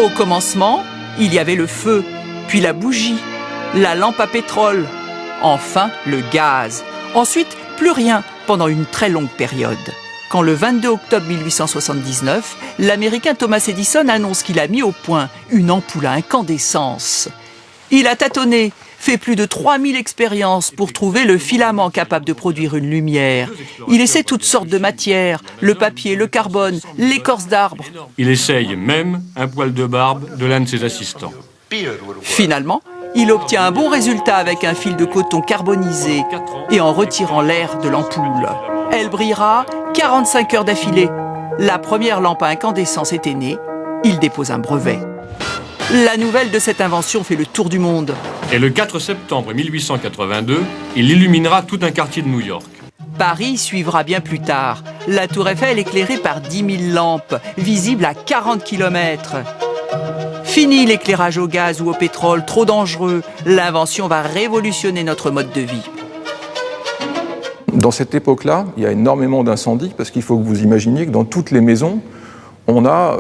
Au commencement, il y avait le feu, puis la bougie, la lampe à pétrole, enfin le gaz. Ensuite, plus rien pendant une très longue période. Quand le 22 octobre 1879, l'Américain Thomas Edison annonce qu'il a mis au point une ampoule à incandescence. Il a tâtonné, fait plus de 3000 expériences pour trouver le filament capable de produire une lumière. Il essaie toutes sortes de matières, le papier, le carbone, l'écorce d'arbre. Il essaye même un poil de barbe de l'un de ses assistants. Finalement, il obtient un bon résultat avec un fil de coton carbonisé et en retirant l'air de l'ampoule. Elle brillera 45 heures d'affilée. La première lampe à incandescence était née. Il dépose un brevet. La nouvelle de cette invention fait le tour du monde. Et le 4 septembre 1882, il illuminera tout un quartier de New York. Paris suivra bien plus tard. La tour Eiffel éclairée par 10 000 lampes, visible à 40 km. Fini l'éclairage au gaz ou au pétrole, trop dangereux. L'invention va révolutionner notre mode de vie. Dans cette époque-là, il y a énormément d'incendies parce qu'il faut que vous imaginiez que dans toutes les maisons, on a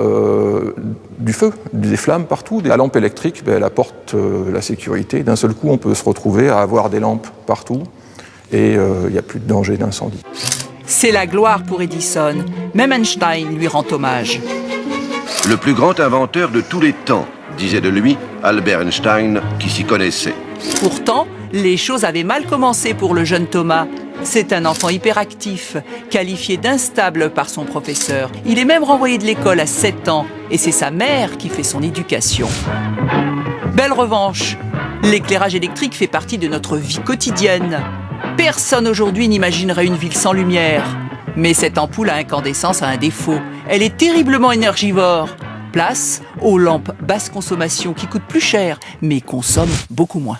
du feu, des flammes partout. La lampe électrique, elle apporte la sécurité. D'un seul coup, on peut se retrouver à avoir des lampes partout et il n'y a plus de danger d'incendie. C'est la gloire pour Edison. Même Einstein lui rend hommage. Le plus grand inventeur de tous les temps, disait de lui Albert Einstein, qui s'y connaissait. Pourtant, les choses avaient mal commencé pour le jeune Thomas. C'est un enfant hyperactif, qualifié d'instable par son professeur. Il est même renvoyé de l'école à 7 ans et c'est sa mère qui fait son éducation. Belle revanche, l'éclairage électrique fait partie de notre vie quotidienne. Personne aujourd'hui n'imaginerait une ville sans lumière. Mais cette ampoule à incandescence a un défaut. Elle est terriblement énergivore. Place aux lampes basse consommation qui coûtent plus cher, mais consomment beaucoup moins.